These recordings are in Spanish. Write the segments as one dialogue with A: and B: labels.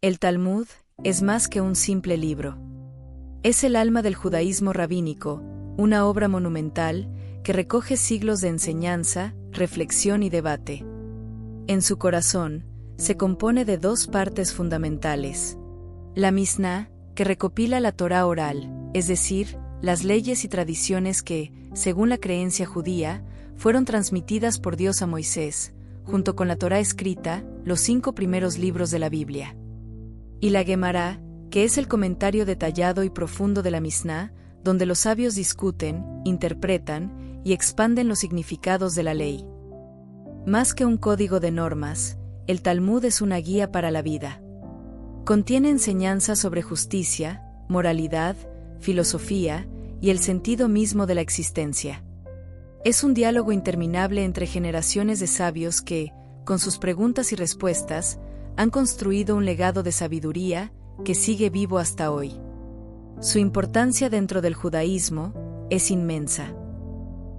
A: El Talmud es más que un simple libro. Es el alma del judaísmo rabínico, una obra monumental que recoge siglos de enseñanza, reflexión y debate. En su corazón, se compone de dos partes fundamentales. La Misná, que recopila la Torá oral, es decir, las leyes y tradiciones que, según la creencia judía, fueron transmitidas por Dios a Moisés, junto con la Torá escrita, los 5 primeros libros de la Biblia. Y la Guemará, que es el comentario detallado y profundo de la Misná, donde los sabios discuten, interpretan y expanden los significados de la ley. Más que un código de normas, el Talmud es una guía para la vida. Contiene enseñanzas sobre justicia, moralidad, filosofía y el sentido mismo de la existencia. Es un diálogo interminable entre generaciones de sabios que, con sus preguntas y respuestas, han construido un legado de sabiduría que sigue vivo hasta hoy. Su importancia dentro del judaísmo es inmensa.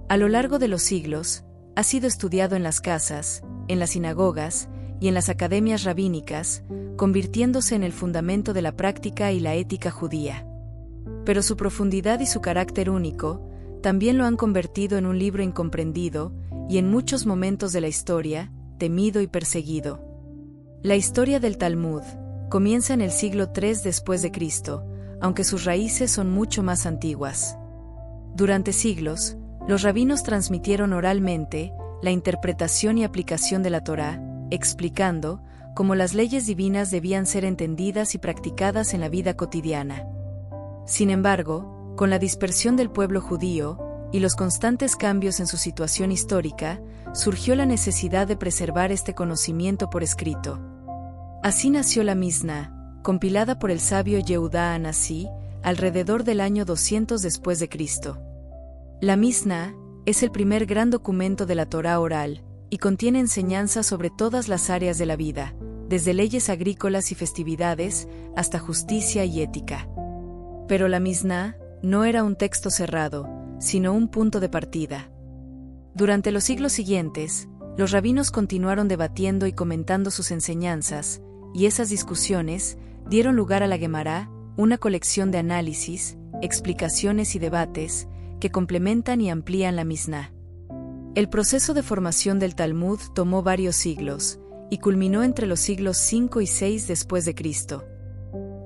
A: A lo largo de los siglos, ha sido estudiado en las casas, en las sinagogas y en las academias rabínicas, convirtiéndose en el fundamento de la práctica y la ética judía. Pero su profundidad y su carácter único también lo han convertido en un libro incomprendido y en muchos momentos de la historia, temido y perseguido. La historia del Talmud comienza en el siglo III después de Cristo, aunque sus raíces son mucho más antiguas. Durante siglos, los rabinos transmitieron oralmente la interpretación y aplicación de la Torá, explicando cómo las leyes divinas debían ser entendidas y practicadas en la vida cotidiana. Sin embargo, con la dispersión del pueblo judío y los constantes cambios en su situación histórica, surgió la necesidad de preservar este conocimiento por escrito. Así nació la Misná, compilada por el sabio Yehudá Anasí, alrededor del año 200 después de Cristo. La Misná es el primer gran documento de la Torá oral, y contiene enseñanzas sobre todas las áreas de la vida, desde leyes agrícolas y festividades, hasta justicia y ética. Pero la Misná no era un texto cerrado, sino un punto de partida. Durante los siglos siguientes, los rabinos continuaron debatiendo y comentando sus enseñanzas, y esas discusiones dieron lugar a la Guemará, una colección de análisis, explicaciones y debates que complementan y amplían la Misná. El proceso de formación del Talmud tomó varios siglos, y culminó entre los siglos V y VI después de Cristo.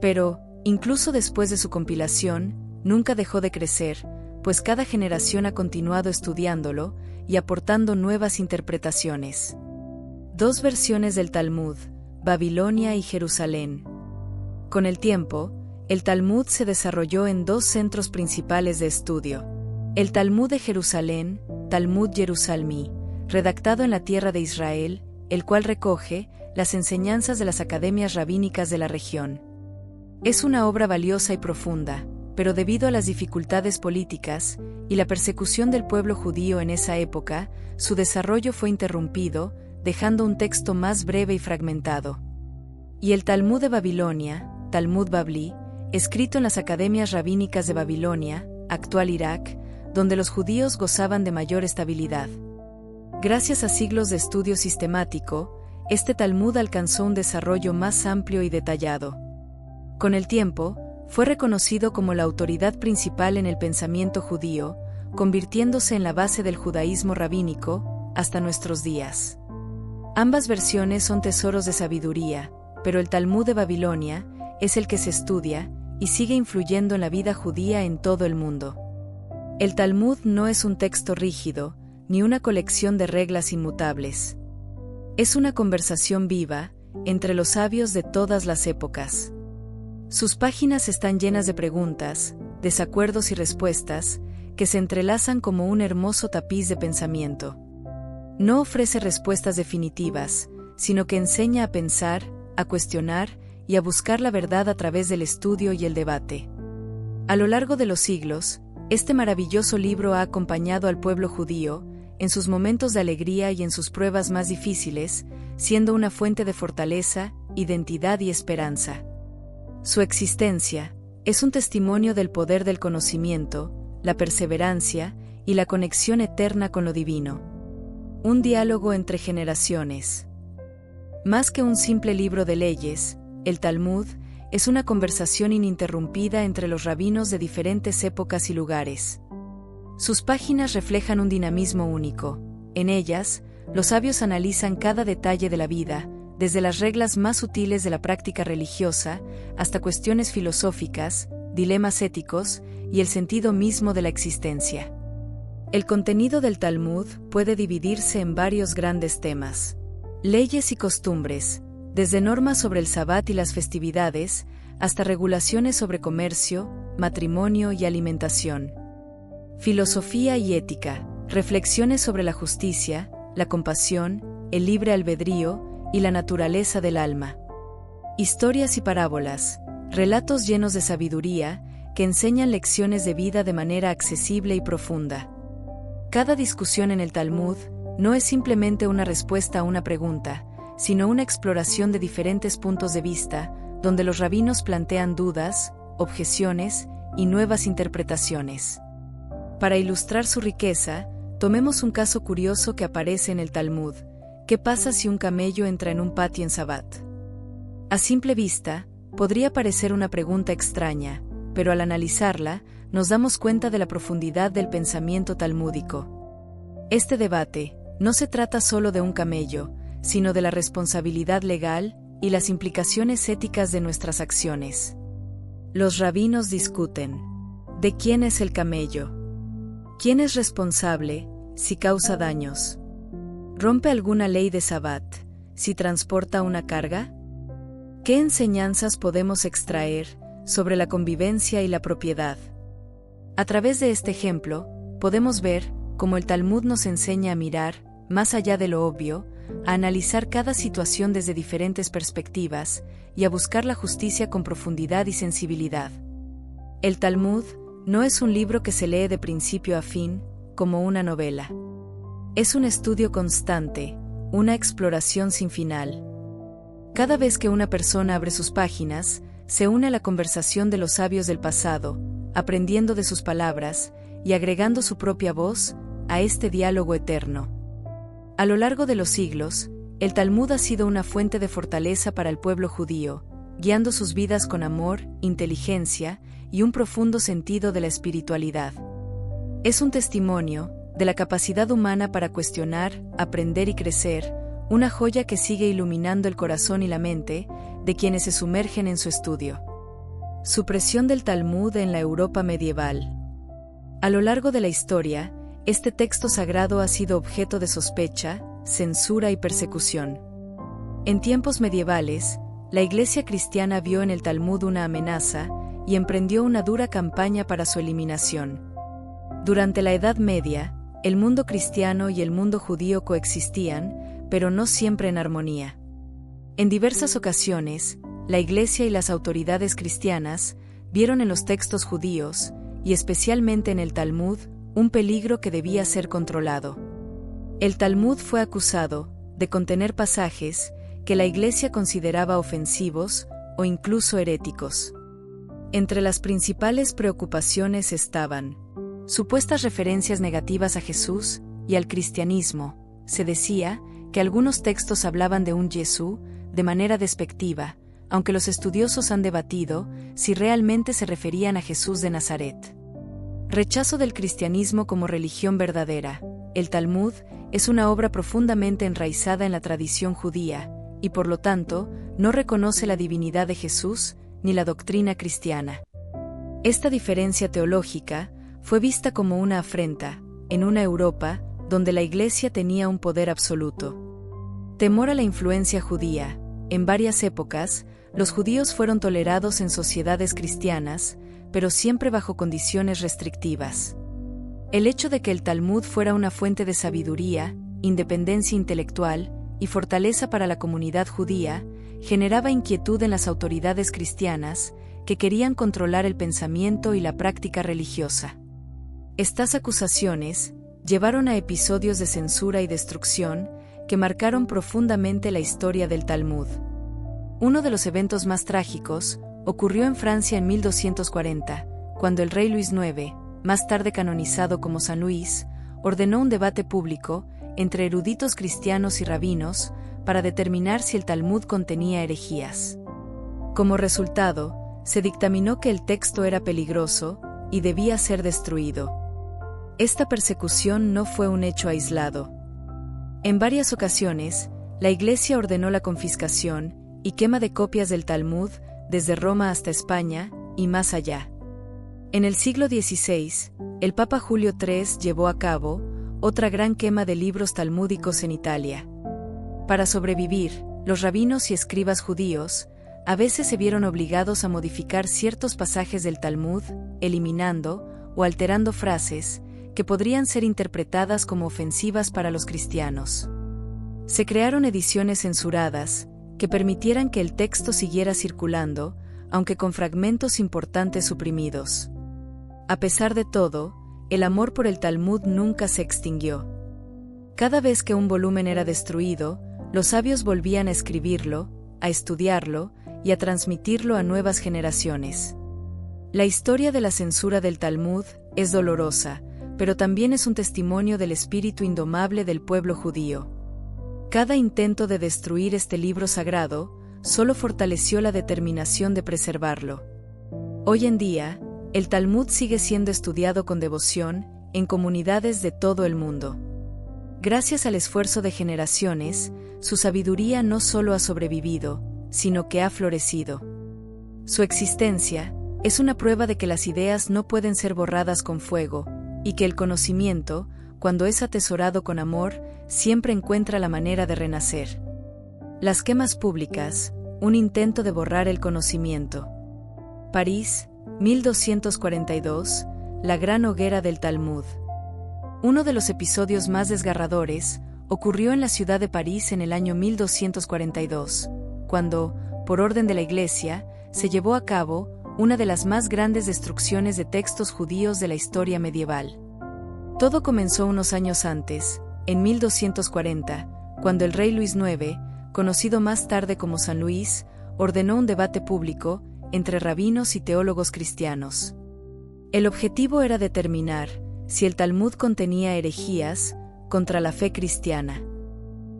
A: Pero, incluso después de su compilación, nunca dejó de crecer, pues cada generación ha continuado estudiándolo y aportando nuevas interpretaciones. 2 versiones del Talmud, Babilonia y Jerusalén. Con el tiempo, el Talmud se desarrolló en 2 centros principales de estudio. El Talmud de Jerusalén, Talmud Jerusalmí, redactado en la tierra de Israel, el cual recoge las enseñanzas de las academias rabínicas de la región. Es una obra valiosa y profunda, pero debido a las dificultades políticas y la persecución del pueblo judío en esa época, su desarrollo fue interrumpido, dejando un texto más breve y fragmentado. Y el Talmud de Babilonia, Talmud Babli, escrito en las academias rabínicas de Babilonia, actual Irak, donde los judíos gozaban de mayor estabilidad. Gracias a siglos de estudio sistemático, este Talmud alcanzó un desarrollo más amplio y detallado. Con el tiempo, fue reconocido como la autoridad principal en el pensamiento judío, convirtiéndose en la base del judaísmo rabínico, hasta nuestros días. Ambas versiones son tesoros de sabiduría, pero el Talmud de Babilonia es el que se estudia y sigue influyendo en la vida judía en todo el mundo. El Talmud no es un texto rígido, ni una colección de reglas inmutables. Es una conversación viva entre los sabios de todas las épocas. Sus páginas están llenas de preguntas, desacuerdos y respuestas, que se entrelazan como un hermoso tapiz de pensamiento. No ofrece respuestas definitivas, sino que enseña a pensar, a cuestionar y a buscar la verdad a través del estudio y el debate. A lo largo de los siglos, este maravilloso libro ha acompañado al pueblo judío, en sus momentos de alegría y en sus pruebas más difíciles, siendo una fuente de fortaleza, identidad y esperanza. Su existencia es un testimonio del poder del conocimiento, la perseverancia y la conexión eterna con lo divino. Un diálogo entre generaciones. Más que un simple libro de leyes, el Talmud es una conversación ininterrumpida entre los rabinos de diferentes épocas y lugares. Sus páginas reflejan un dinamismo único. En ellas, los sabios analizan cada detalle de la vida, desde las reglas más sutiles de la práctica religiosa hasta cuestiones filosóficas, dilemas éticos y el sentido mismo de la existencia. El contenido del Talmud puede dividirse en varios grandes temas. Leyes y costumbres, desde normas sobre el Sabbat y las festividades, hasta regulaciones sobre comercio, matrimonio y alimentación. Filosofía y ética, reflexiones sobre la justicia, la compasión, el libre albedrío y la naturaleza del alma. Historias y parábolas, relatos llenos de sabiduría que enseñan lecciones de vida de manera accesible y profunda. Cada discusión en el Talmud no es simplemente una respuesta a una pregunta, sino una exploración de diferentes puntos de vista, donde los rabinos plantean dudas, objeciones y nuevas interpretaciones. Para ilustrar su riqueza, tomemos un caso curioso que aparece en el Talmud. ¿Qué pasa si un camello entra en un patio en Sabbat? A simple vista, podría parecer una pregunta extraña, pero al analizarla, nos damos cuenta de la profundidad del pensamiento talmúdico. Este debate no se trata solo de un camello, sino de la responsabilidad legal y las implicaciones éticas de nuestras acciones. Los rabinos discuten. ¿De quién es el camello? ¿Quién es responsable si causa daños? ¿Rompe alguna ley de Sabbat si transporta una carga? ¿Qué enseñanzas podemos extraer sobre la convivencia y la propiedad? A través de este ejemplo, podemos ver cómo el Talmud nos enseña a mirar, más allá de lo obvio, a analizar cada situación desde diferentes perspectivas y a buscar la justicia con profundidad y sensibilidad. El Talmud no es un libro que se lee de principio a fin, como una novela. Es un estudio constante, una exploración sin final. Cada vez que una persona abre sus páginas, se une a la conversación de los sabios del pasado, aprendiendo de sus palabras y agregando su propia voz a este diálogo eterno. A lo largo de los siglos, el Talmud ha sido una fuente de fortaleza para el pueblo judío, guiando sus vidas con amor, inteligencia y un profundo sentido de la espiritualidad. Es un testimonio de la capacidad humana para cuestionar, aprender y crecer, una joya que sigue iluminando el corazón y la mente de quienes se sumergen en su estudio. Supresión del Talmud en la Europa medieval. A lo largo de la historia, este texto sagrado ha sido objeto de sospecha, censura y persecución. En tiempos medievales, la Iglesia cristiana vio en el Talmud una amenaza y emprendió una dura campaña para su eliminación. Durante la Edad Media, el mundo cristiano y el mundo judío coexistían, pero no siempre en armonía. En diversas ocasiones, la Iglesia y las autoridades cristianas vieron en los textos judíos, y especialmente en el Talmud, un peligro que debía ser controlado. El Talmud fue acusado de contener pasajes que la Iglesia consideraba ofensivos o incluso heréticos. Entre las principales preocupaciones estaban supuestas referencias negativas a Jesús y al cristianismo. Se decía que algunos textos hablaban de un Jesús de manera despectiva, aunque los estudiosos han debatido si realmente se referían a Jesús de Nazaret. Rechazo del cristianismo como religión verdadera. El Talmud es una obra profundamente enraizada en la tradición judía, y por lo tanto, no reconoce la divinidad de Jesús ni la doctrina cristiana. Esta diferencia teológica fue vista como una afrenta, en una Europa donde la Iglesia tenía un poder absoluto. Temor a la influencia judía. En varias épocas, los judíos fueron tolerados en sociedades cristianas, pero siempre bajo condiciones restrictivas. El hecho de que el Talmud fuera una fuente de sabiduría, independencia intelectual y fortaleza para la comunidad judía, generaba inquietud en las autoridades cristianas, que querían controlar el pensamiento y la práctica religiosa. Estas acusaciones llevaron a episodios de censura y destrucción que marcaron profundamente la historia del Talmud. Uno de los eventos más trágicos ocurrió en Francia en 1240, cuando el rey Luis IX, más tarde canonizado como San Luis, ordenó un debate público entre eruditos cristianos y rabinos para determinar si el Talmud contenía herejías. Como resultado, se dictaminó que el texto era peligroso y debía ser destruido. Esta persecución no fue un hecho aislado. En varias ocasiones, la Iglesia ordenó la confiscación y quema de copias del Talmud desde Roma hasta España y más allá. En el siglo XVI, el Papa Julio III llevó a cabo otra gran quema de libros talmúdicos en Italia. Para sobrevivir, los rabinos y escribas judíos a veces se vieron obligados a modificar ciertos pasajes del Talmud, eliminando o alterando frases que podrían ser interpretadas como ofensivas para los cristianos. Se crearon ediciones censuradas que permitieran que el texto siguiera circulando, aunque con fragmentos importantes suprimidos. A pesar de todo, el amor por el Talmud nunca se extinguió. Cada vez que un volumen era destruido, los sabios volvían a escribirlo, a estudiarlo y a transmitirlo a nuevas generaciones. La historia de la censura del Talmud es dolorosa, pero también es un testimonio del espíritu indomable del pueblo judío. Cada intento de destruir este libro sagrado solo fortaleció la determinación de preservarlo. Hoy en día, el Talmud sigue siendo estudiado con devoción en comunidades de todo el mundo. Gracias al esfuerzo de generaciones, su sabiduría no solo ha sobrevivido, sino que ha florecido. Su existencia es una prueba de que las ideas no pueden ser borradas con fuego, y que el conocimiento, cuando es atesorado con amor, siempre encuentra la manera de renacer. Las quemas públicas, un intento de borrar el conocimiento. París, 1242, la gran hoguera del Talmud. Uno de los episodios más desgarradores ocurrió en la ciudad de París en el año 1242, cuando, por orden de la Iglesia, se llevó a cabo una de las más grandes destrucciones de textos judíos de la historia medieval. Todo comenzó unos años antes, en 1240, cuando el rey Luis IX, conocido más tarde como San Luis, ordenó un debate público entre rabinos y teólogos cristianos. El objetivo era determinar si el Talmud contenía herejías contra la fe cristiana.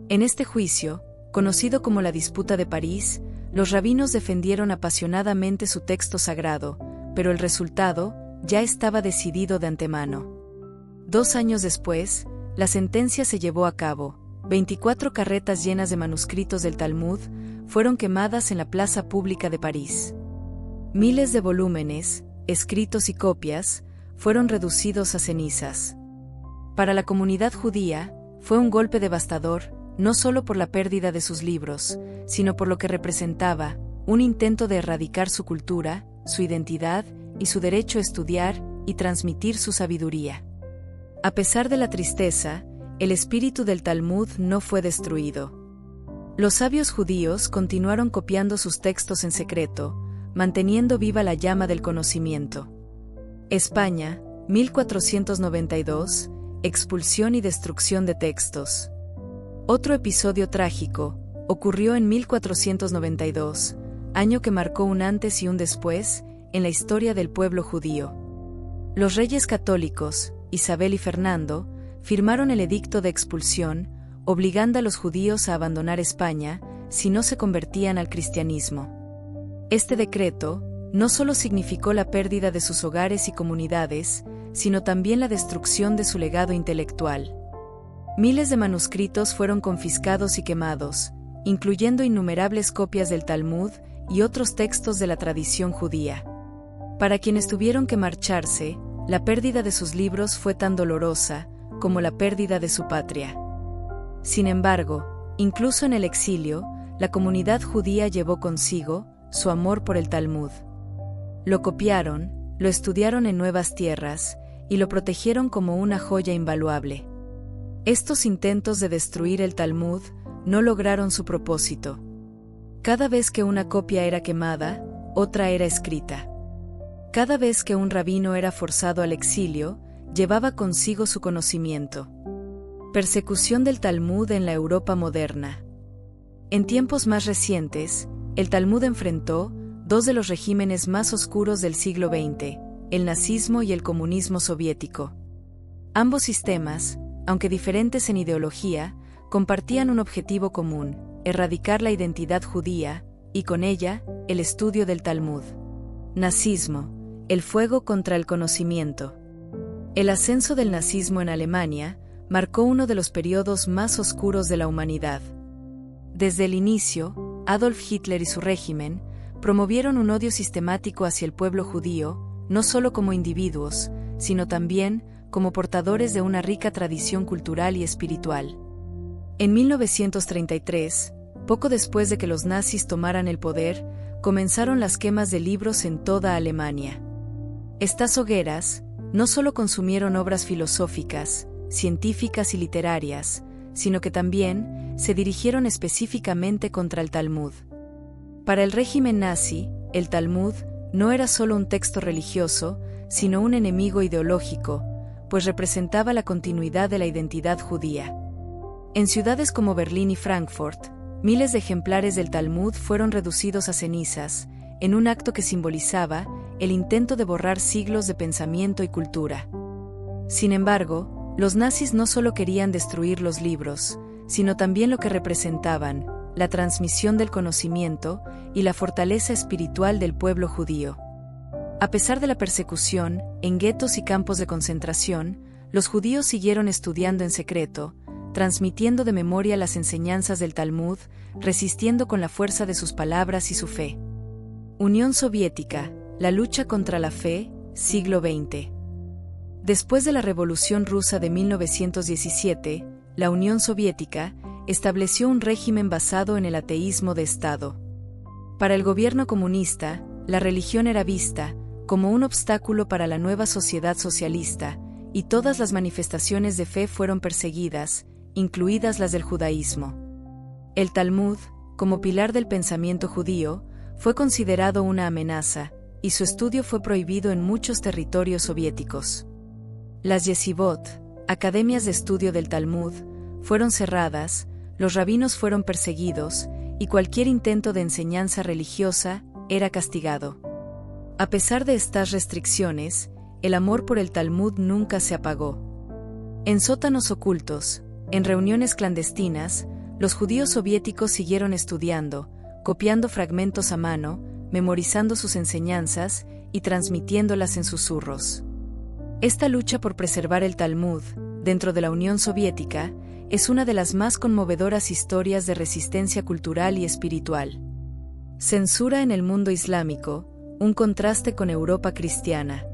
A: En este juicio, conocido como la Disputa de París, los rabinos defendieron apasionadamente su texto sagrado, pero el resultado ya estaba decidido de antemano. 2 años después, la sentencia se llevó a cabo. 24 carretas llenas de manuscritos del Talmud fueron quemadas en la plaza pública de París. Miles de volúmenes, escritos y copias fueron reducidos a cenizas. Para la comunidad judía, fue un golpe devastador, no solo por la pérdida de sus libros, sino por lo que representaba, un intento de erradicar su cultura, su identidad y su derecho a estudiar y transmitir su sabiduría. A pesar de la tristeza, el espíritu del Talmud no fue destruido. Los sabios judíos continuaron copiando sus textos en secreto, manteniendo viva la llama del conocimiento. España, 1492, expulsión y destrucción de textos. Otro episodio trágico ocurrió en 1492, año que marcó un antes y un después en la historia del pueblo judío. Los reyes católicos, Isabel y Fernando, firmaron el edicto de expulsión, obligando a los judíos a abandonar España si no se convertían al cristianismo. Este decreto no solo significó la pérdida de sus hogares y comunidades, sino también la destrucción de su legado intelectual. Miles de manuscritos fueron confiscados y quemados, incluyendo innumerables copias del Talmud y otros textos de la tradición judía. Para quienes tuvieron que marcharse, la pérdida de sus libros fue tan dolorosa como la pérdida de su patria. Sin embargo, incluso en el exilio, la comunidad judía llevó consigo su amor por el Talmud. Lo copiaron, lo estudiaron en nuevas tierras, y lo protegieron como una joya invaluable. Estos intentos de destruir el Talmud no lograron su propósito. Cada vez que una copia era quemada, otra era escrita. Cada vez que un rabino era forzado al exilio, llevaba consigo su conocimiento. Persecución del Talmud en la Europa moderna. En tiempos más recientes, el Talmud enfrentó 2 de los regímenes más oscuros del siglo XX, el nazismo y el comunismo soviético. Ambos sistemas, aunque diferentes en ideología, compartían un objetivo común: erradicar la identidad judía y con ella, el estudio del Talmud. Nazismo, el fuego contra el conocimiento. El ascenso del nazismo en Alemania marcó uno de los periodos más oscuros de la humanidad. Desde el inicio, Adolf Hitler y su régimen promovieron un odio sistemático hacia el pueblo judío, no solo como individuos, sino también como portadores de una rica tradición cultural y espiritual. En 1933, poco después de que los nazis tomaran el poder, comenzaron las quemas de libros en toda Alemania. Estas hogueras no solo consumieron obras filosóficas, científicas y literarias, sino que también se dirigieron específicamente contra el Talmud. Para el régimen nazi, el Talmud no era solo un texto religioso, sino un enemigo ideológico, pues representaba la continuidad de la identidad judía. En ciudades como Berlín y Frankfurt, miles de ejemplares del Talmud fueron reducidos a cenizas, en un acto que simbolizaba el intento de borrar siglos de pensamiento y cultura. Sin embargo, los nazis no solo querían destruir los libros, sino también lo que representaban, la transmisión del conocimiento y la fortaleza espiritual del pueblo judío. A pesar de la persecución, en guetos y campos de concentración, los judíos siguieron estudiando en secreto, transmitiendo de memoria las enseñanzas del Talmud, resistiendo con la fuerza de sus palabras y su fe. Unión Soviética, la lucha contra la fe, siglo XX. Después de la Revolución Rusa de 1917, la Unión Soviética estableció un régimen basado en el ateísmo de Estado. Para el gobierno comunista, la religión era vista como un obstáculo para la nueva sociedad socialista, y todas las manifestaciones de fe fueron perseguidas, incluidas las del judaísmo. El Talmud, como pilar del pensamiento judío, fue considerado una amenaza, y su estudio fue prohibido en muchos territorios soviéticos. Las yeshivot, academias de estudio del Talmud, fueron cerradas, los rabinos fueron perseguidos, y cualquier intento de enseñanza religiosa era castigado. A pesar de estas restricciones, el amor por el Talmud nunca se apagó. En sótanos ocultos, en reuniones clandestinas, los judíos soviéticos siguieron estudiando, copiando fragmentos a mano, memorizando sus enseñanzas y transmitiéndolas en susurros. Esta lucha por preservar el Talmud, dentro de la Unión Soviética, es una de las más conmovedoras historias de resistencia cultural y espiritual. Censura en el mundo islámico, un contraste con Europa cristiana.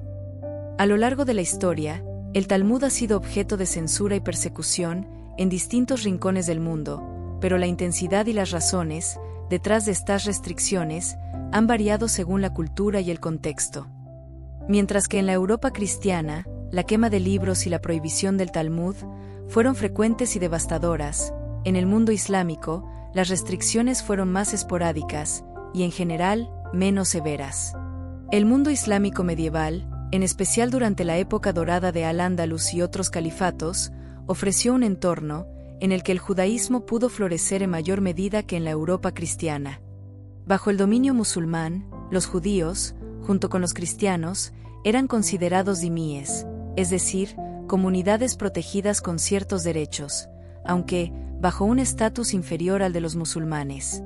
A: A lo largo de la historia, el Talmud ha sido objeto de censura y persecución en distintos rincones del mundo, pero la intensidad y las razones detrás de estas restricciones han variado según la cultura y el contexto. Mientras que en la Europa cristiana, la quema de libros y la prohibición del Talmud fueron frecuentes y devastadoras, en el mundo islámico, las restricciones fueron más esporádicas y, en general, menos severas. El mundo islámico medieval, en especial durante la época dorada de Al-Ándalus y otros califatos, ofreció un entorno en el que el judaísmo pudo florecer en mayor medida que en la Europa cristiana. Bajo el dominio musulmán, los judíos, junto con los cristianos, eran considerados dhimíes, es decir, comunidades protegidas con ciertos derechos, aunque bajo un estatus inferior al de los musulmanes.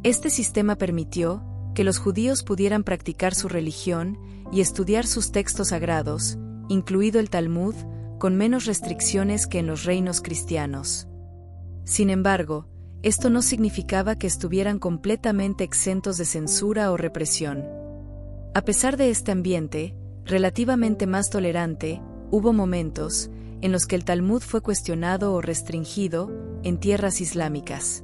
A: Este sistema permitió que los judíos pudieran practicar su religión y estudiar sus textos sagrados, incluido el Talmud, con menos restricciones que en los reinos cristianos. Sin embargo, esto no significaba que estuvieran completamente exentos de censura o represión. A pesar de este ambiente, relativamente más tolerante, hubo momentos en los que el Talmud fue cuestionado o restringido en tierras islámicas.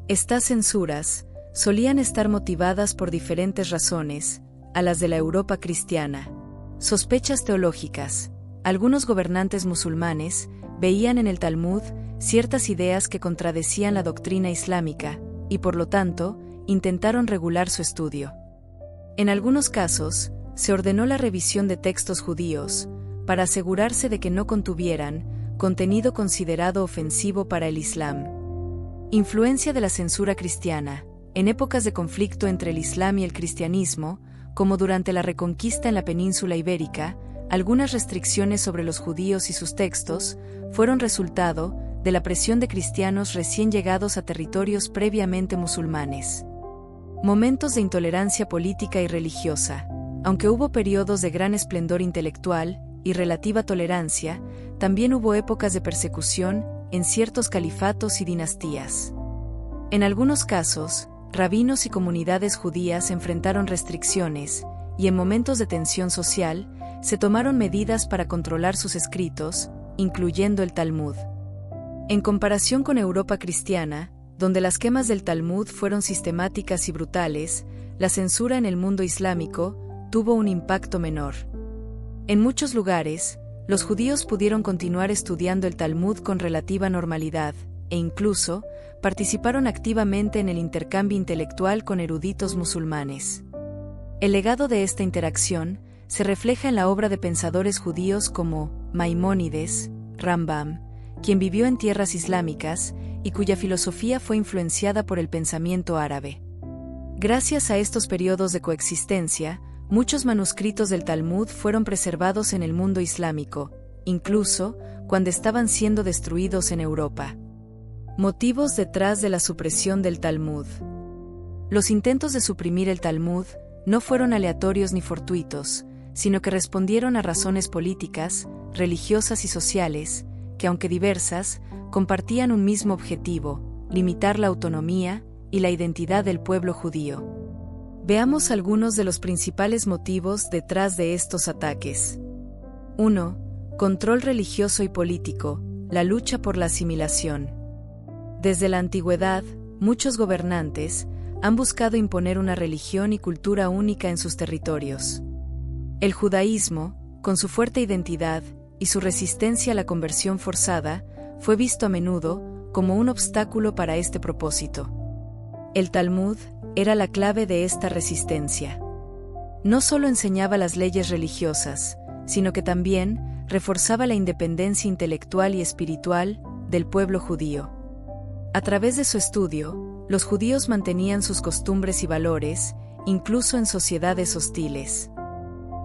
A: Estas censuras solían estar motivadas por diferentes razones, a las de la Europa cristiana. Sospechas teológicas. Algunos gobernantes musulmanes veían en el Talmud ciertas ideas que contradecían la doctrina islámica, y por lo tanto, intentaron regular su estudio. En algunos casos, se ordenó la revisión de textos judíos, para asegurarse de que no contuvieran contenido considerado ofensivo para el Islam. Influencia de la censura cristiana. En épocas de conflicto entre el Islam y el cristianismo, como durante la Reconquista en la península ibérica, algunas restricciones sobre los judíos y sus textos fueron resultado de la presión de cristianos recién llegados a territorios previamente musulmanes. Momentos de intolerancia política y religiosa. Aunque hubo periodos de gran esplendor intelectual y relativa tolerancia, también hubo épocas de persecución en ciertos califatos y dinastías. En algunos casos, rabinos y comunidades judías enfrentaron restricciones, y en momentos de tensión social, se tomaron medidas para controlar sus escritos, incluyendo el Talmud. En comparación con Europa cristiana, donde las quemas del Talmud fueron sistemáticas y brutales, la censura en el mundo islámico tuvo un impacto menor. En muchos lugares, los judíos pudieron continuar estudiando el Talmud con relativa normalidad, e incluso, participaron activamente en el intercambio intelectual con eruditos musulmanes. El legado de esta interacción se refleja en la obra de pensadores judíos como Maimónides, Rambam, quien vivió en tierras islámicas y cuya filosofía fue influenciada por el pensamiento árabe. Gracias a estos periodos de coexistencia, muchos manuscritos del Talmud fueron preservados en el mundo islámico, incluso cuando estaban siendo destruidos en Europa. Motivos detrás de la supresión del Talmud. Los intentos de suprimir el Talmud no fueron aleatorios ni fortuitos, sino que respondieron a razones políticas, religiosas y sociales, que aunque diversas, compartían un mismo objetivo: limitar la autonomía y la identidad del pueblo judío. Veamos algunos de los principales motivos detrás de estos ataques. 1. Control religioso y político, la lucha por la asimilación. Desde la antigüedad, muchos gobernantes han buscado imponer una religión y cultura única en sus territorios. El judaísmo, con su fuerte identidad y su resistencia a la conversión forzada, fue visto a menudo como un obstáculo para este propósito. El Talmud era la clave de esta resistencia. No solo enseñaba las leyes religiosas, sino que también reforzaba la independencia intelectual y espiritual del pueblo judío. A través de su estudio, los judíos mantenían sus costumbres y valores, incluso en sociedades hostiles.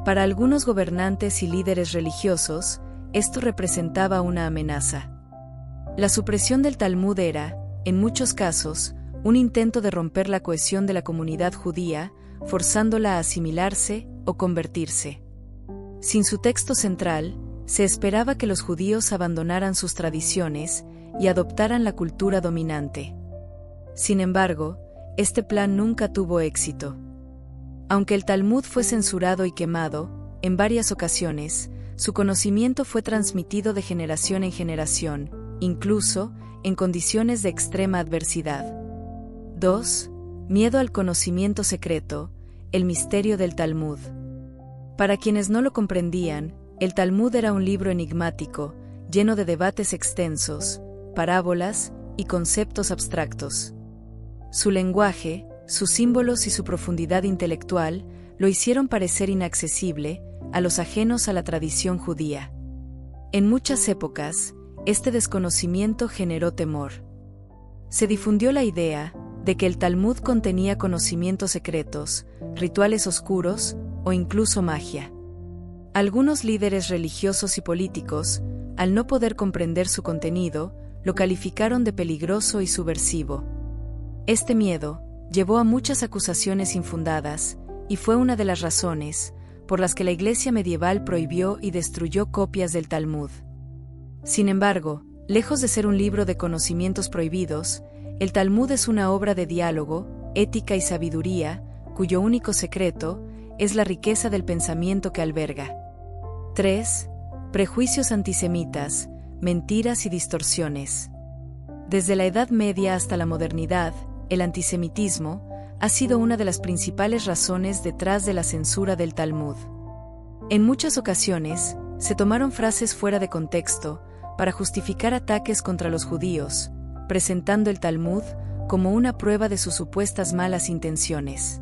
A: Para algunos gobernantes y líderes religiosos, esto representaba una amenaza. La supresión del Talmud era, en muchos casos, un intento de romper la cohesión de la comunidad judía, forzándola a asimilarse o convertirse. Sin su texto central, se esperaba que los judíos abandonaran sus tradiciones y adoptaran la cultura dominante. Sin embargo, este plan nunca tuvo éxito. Aunque el Talmud fue censurado y quemado, en varias ocasiones, su conocimiento fue transmitido de generación en generación, incluso en condiciones de extrema adversidad. 2. Miedo al conocimiento secreto, el misterio del Talmud. Para quienes no lo comprendían, el Talmud era un libro enigmático, lleno de debates extensos, parábolas y conceptos abstractos. Su lenguaje, sus símbolos y su profundidad intelectual lo hicieron parecer inaccesible a los ajenos a la tradición judía. En muchas épocas, este desconocimiento generó temor. Se difundió la idea de que el Talmud contenía conocimientos secretos, rituales oscuros o incluso magia. Algunos líderes religiosos y políticos, al no poder comprender su contenido, lo calificaron de peligroso y subversivo. Este miedo llevó a muchas acusaciones infundadas, y fue una de las razones por las que la Iglesia medieval prohibió y destruyó copias del Talmud. Sin embargo, lejos de ser un libro de conocimientos prohibidos, el Talmud es una obra de diálogo, ética y sabiduría, cuyo único secreto es la riqueza del pensamiento que alberga. 3. Prejuicios antisemitas, mentiras y distorsiones. Desde la Edad Media hasta la modernidad, el antisemitismo ha sido una de las principales razones detrás de la censura del Talmud. En muchas ocasiones, se tomaron frases fuera de contexto para justificar ataques contra los judíos, presentando el Talmud como una prueba de sus supuestas malas intenciones.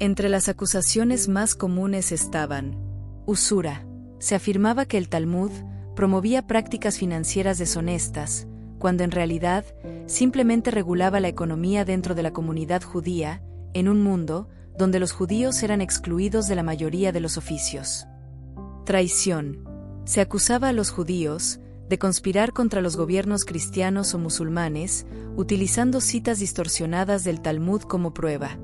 A: Entre las acusaciones más comunes estaban: usura. Se afirmaba que el Talmud promovía prácticas financieras deshonestas, cuando en realidad simplemente regulaba la economía dentro de la comunidad judía, en un mundo donde los judíos eran excluidos de la mayoría de los oficios. Traición. Se acusaba a los judíos de conspirar contra los gobiernos cristianos o musulmanes, utilizando citas distorsionadas del Talmud como prueba.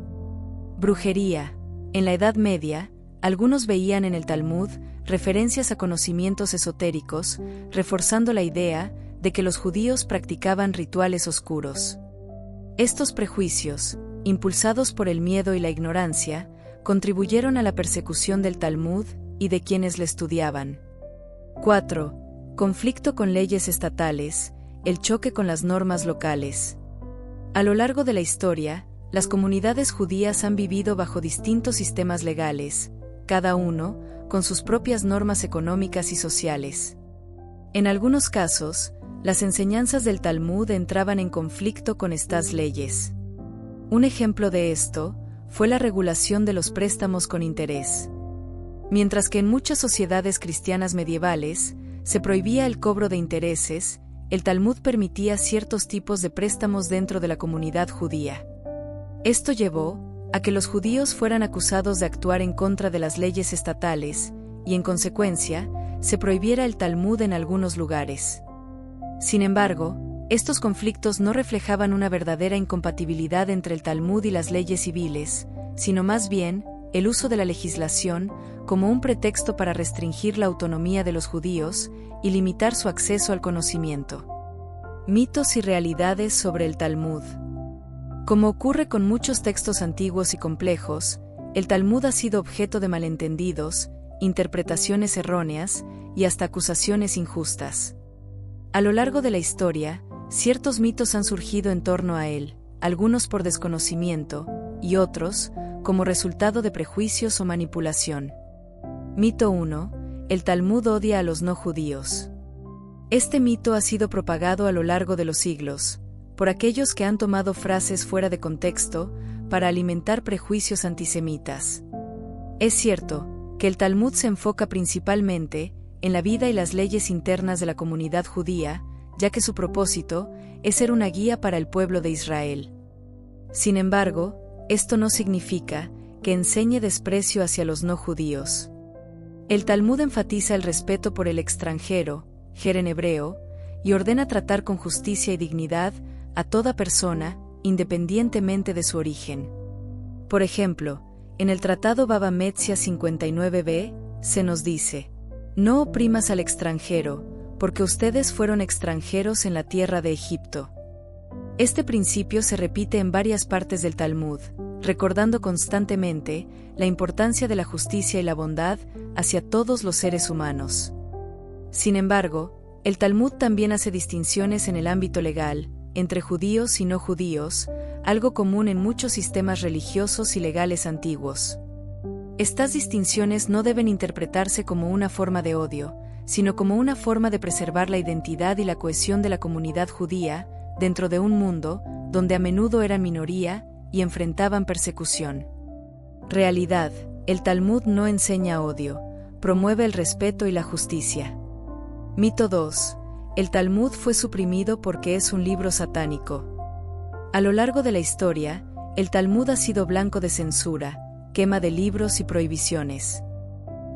A: Brujería. En la Edad Media, algunos veían en el Talmud referencias a conocimientos esotéricos, reforzando la idea de que los judíos practicaban rituales oscuros. Estos prejuicios, impulsados por el miedo y la ignorancia, contribuyeron a la persecución del Talmud y de quienes le estudiaban. 4. Conflicto con leyes estatales, el choque con las normas locales. A lo largo de la historia, las comunidades judías han vivido bajo distintos sistemas legales, cada uno con sus propias normas económicas y sociales. En algunos casos, las enseñanzas del Talmud entraban en conflicto con estas leyes. Un ejemplo de esto fue la regulación de los préstamos con interés. Mientras que en muchas sociedades cristianas medievales se prohibía el cobro de intereses, el Talmud permitía ciertos tipos de préstamos dentro de la comunidad judía. Esto llevó a que los judíos fueran acusados de actuar en contra de las leyes estatales, y en consecuencia, se prohibiera el Talmud en algunos lugares. Sin embargo, estos conflictos no reflejaban una verdadera incompatibilidad entre el Talmud y las leyes civiles, sino más bien, el uso de la legislación como un pretexto para restringir la autonomía de los judíos y limitar su acceso al conocimiento. Mitos y realidades sobre el Talmud. Como ocurre con muchos textos antiguos y complejos, el Talmud ha sido objeto de malentendidos, interpretaciones erróneas y hasta acusaciones injustas. A lo largo de la historia, ciertos mitos han surgido en torno a él, algunos por desconocimiento, y otros, como resultado de prejuicios o manipulación. Mito 1. El Talmud odia a los no judíos. Este mito ha sido propagado a lo largo de los siglos, por aquellos que han tomado frases fuera de contexto para alimentar prejuicios antisemitas. Es cierto que el Talmud se enfoca principalmente en la vida y las leyes internas de la comunidad judía, ya que su propósito es ser una guía para el pueblo de Israel. Sin embargo, esto no significa que enseñe desprecio hacia los no judíos. El Talmud enfatiza el respeto por el extranjero, ger en hebreo, y ordena tratar con justicia y dignidad a toda persona, independientemente de su origen. Por ejemplo, en el Tratado Baba Metzia 59b, se nos dice: no oprimas al extranjero, porque ustedes fueron extranjeros en la tierra de Egipto. Este principio se repite en varias partes del Talmud, recordando constantemente la importancia de la justicia y la bondad hacia todos los seres humanos. Sin embargo, el Talmud también hace distinciones en el ámbito legal, entre judíos y no judíos, algo común en muchos sistemas religiosos y legales antiguos. Estas distinciones no deben interpretarse como una forma de odio, sino como una forma de preservar la identidad y la cohesión de la comunidad judía, dentro de un mundo donde a menudo eran minoría y enfrentaban persecución. Realidad: el Talmud no enseña odio, promueve el respeto y la justicia. Mito 2. El Talmud fue suprimido porque es un libro satánico. A lo largo de la historia, el Talmud ha sido blanco de censura, quema de libros y prohibiciones.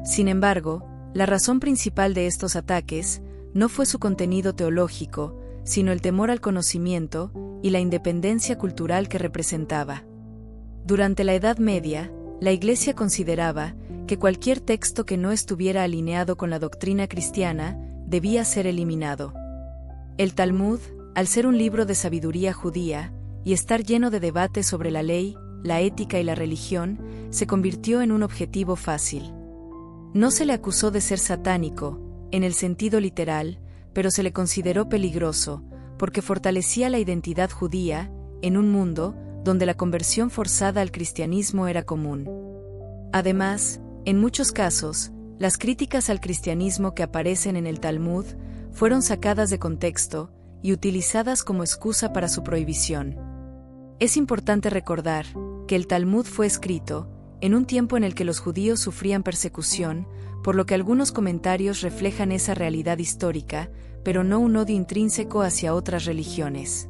A: Sin embargo, la razón principal de estos ataques no fue su contenido teológico, sino el temor al conocimiento y la independencia cultural que representaba. Durante la Edad Media, la Iglesia consideraba que cualquier texto que no estuviera alineado con la doctrina cristiana debía ser eliminado. El Talmud, al ser un libro de sabiduría judía y estar lleno de debates sobre la ley, la ética y la religión, se convirtió en un objetivo fácil. No se le acusó de ser satánico, en el sentido literal, pero se le consideró peligroso, porque fortalecía la identidad judía, en un mundo donde la conversión forzada al cristianismo era común. Además, en muchos casos, las críticas al cristianismo que aparecen en el Talmud fueron sacadas de contexto y utilizadas como excusa para su prohibición. Es importante recordar que el Talmud fue escrito en un tiempo en el que los judíos sufrían persecución, por lo que algunos comentarios reflejan esa realidad histórica, pero no un odio intrínseco hacia otras religiones.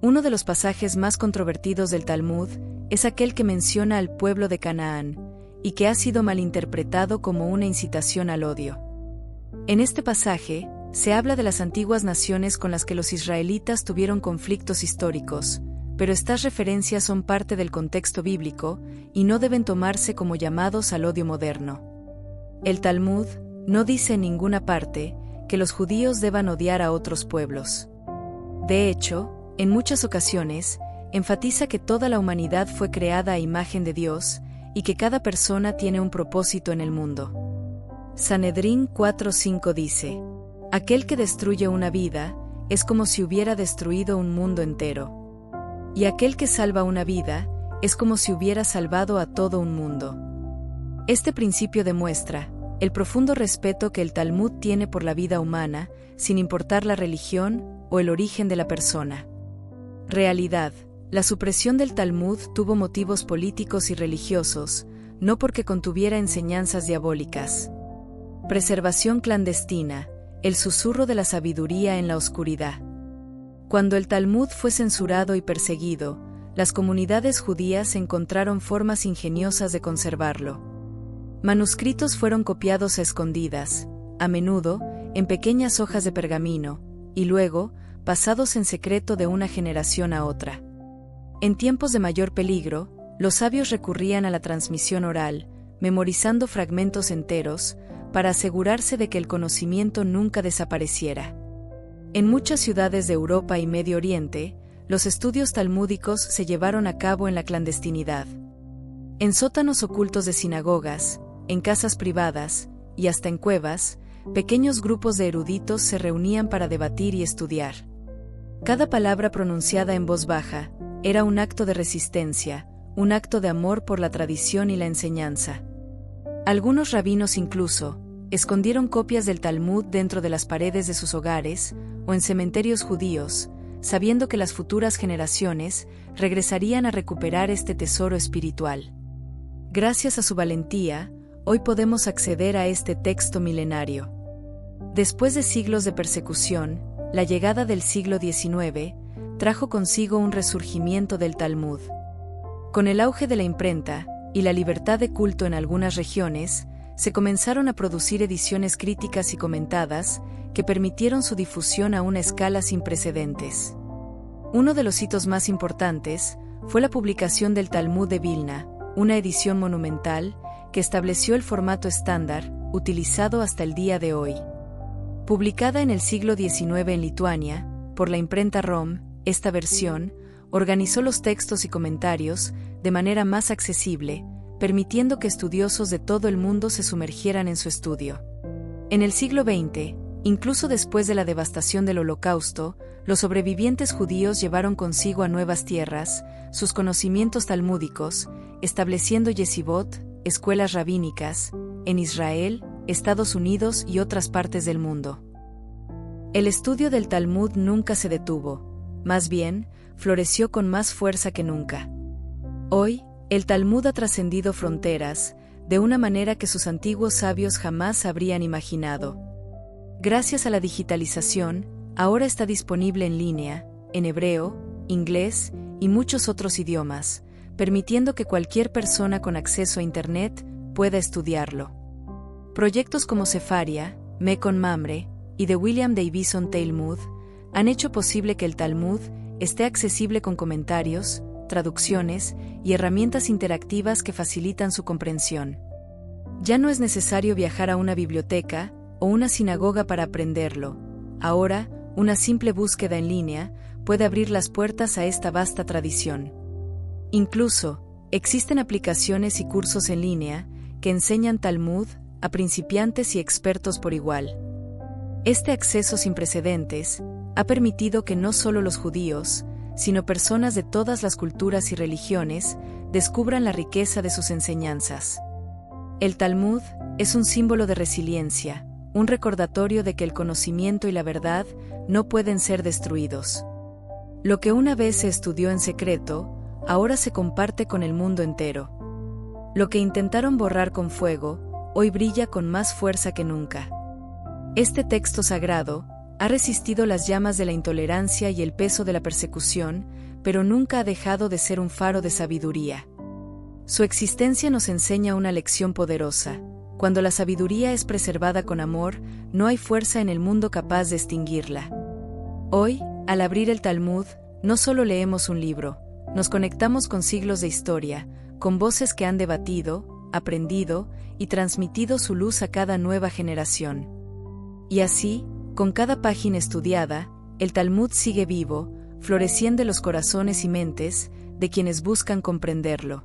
A: Uno de los pasajes más controvertidos del Talmud es aquel que menciona al pueblo de Canaán, y que ha sido malinterpretado como una incitación al odio. En este pasaje, se habla de las antiguas naciones con las que los israelitas tuvieron conflictos históricos, pero estas referencias son parte del contexto bíblico y no deben tomarse como llamados al odio moderno. El Talmud no dice en ninguna parte que los judíos deban odiar a otros pueblos. De hecho, en muchas ocasiones, enfatiza que toda la humanidad fue creada a imagen de Dios y que cada persona tiene un propósito en el mundo. Sanedrín 4:5 dice: aquel que destruye una vida es como si hubiera destruido un mundo entero. Y aquel que salva una vida es como si hubiera salvado a todo un mundo. Este principio demuestra el profundo respeto que el Talmud tiene por la vida humana, sin importar la religión o el origen de la persona. Realidad: la supresión del Talmud tuvo motivos políticos y religiosos, no porque contuviera enseñanzas diabólicas. Preservación clandestina: el susurro de la sabiduría en la oscuridad. Cuando el Talmud fue censurado y perseguido, las comunidades judías encontraron formas ingeniosas de conservarlo. Manuscritos fueron copiados a escondidas, a menudo en pequeñas hojas de pergamino, y luego pasados en secreto de una generación a otra. En tiempos de mayor peligro, los sabios recurrían a la transmisión oral, memorizando fragmentos enteros, para asegurarse de que el conocimiento nunca desapareciera. En muchas ciudades de Europa y Medio Oriente, los estudios talmúdicos se llevaron a cabo en la clandestinidad. En sótanos ocultos de sinagogas, en casas privadas, y hasta en cuevas, pequeños grupos de eruditos se reunían para debatir y estudiar. Cada palabra pronunciada en voz baja era un acto de resistencia, un acto de amor por la tradición y la enseñanza. Algunos rabinos incluso escondieron copias del Talmud dentro de las paredes de sus hogares o en cementerios judíos, sabiendo que las futuras generaciones regresarían a recuperar este tesoro espiritual. Gracias a su valentía, hoy podemos acceder a este texto milenario. Después de siglos de persecución, la llegada del siglo XIX trajo consigo un resurgimiento del Talmud. Con el auge de la imprenta y la libertad de culto en algunas regiones, se comenzaron a producir ediciones críticas y comentadas que permitieron su difusión a una escala sin precedentes. Uno de los hitos más importantes fue la publicación del Talmud de Vilna, una edición monumental que estableció el formato estándar, utilizado hasta el día de hoy. Publicada en el siglo XIX en Lituania, por la imprenta ROM, esta versión organizó los textos y comentarios de manera más accesible, permitiendo que estudiosos de todo el mundo se sumergieran en su estudio. En el siglo XX, incluso después de la devastación del Holocausto, los sobrevivientes judíos llevaron consigo a nuevas tierras sus conocimientos talmúdicos, estableciendo yeshivot, escuelas rabínicas, en Israel, Estados Unidos y otras partes del mundo. El estudio del Talmud nunca se detuvo, más bien, floreció con más fuerza que nunca. Hoy, el Talmud ha trascendido fronteras, de una manera que sus antiguos sabios jamás habrían imaginado. Gracias a la digitalización, ahora está disponible en línea, en hebreo, inglés y muchos otros idiomas, permitiendo que cualquier persona con acceso a Internet pueda estudiarlo. Proyectos como Sefaria, Mekon Mamre y The William Davison Talmud han hecho posible que el Talmud esté accesible con comentarios, traducciones y herramientas interactivas que facilitan su comprensión. Ya no es necesario viajar a una biblioteca o una sinagoga para aprenderlo. Ahora, una simple búsqueda en línea puede abrir las puertas a esta vasta tradición. Incluso, existen aplicaciones y cursos en línea que enseñan Talmud a principiantes y expertos por igual. Este acceso sin precedentes ha permitido que no solo los judíos, sino personas de todas las culturas y religiones descubran la riqueza de sus enseñanzas. El Talmud es un símbolo de resiliencia, un recordatorio de que el conocimiento y la verdad no pueden ser destruidos. Lo que una vez se estudió en secreto, ahora se comparte con el mundo entero. Lo que intentaron borrar con fuego, hoy brilla con más fuerza que nunca. Este texto sagrado ha resistido las llamas de la intolerancia y el peso de la persecución, pero nunca ha dejado de ser un faro de sabiduría. Su existencia nos enseña una lección poderosa. Cuando la sabiduría es preservada con amor, no hay fuerza en el mundo capaz de extinguirla. Hoy, al abrir el Talmud, no solo leemos un libro, Nos conectamos con siglos de historia, con voces que han debatido, aprendido y transmitido su luz a cada nueva generación. Y así, con cada página estudiada, el Talmud sigue vivo, floreciendo en los corazones y mentes de quienes buscan comprenderlo.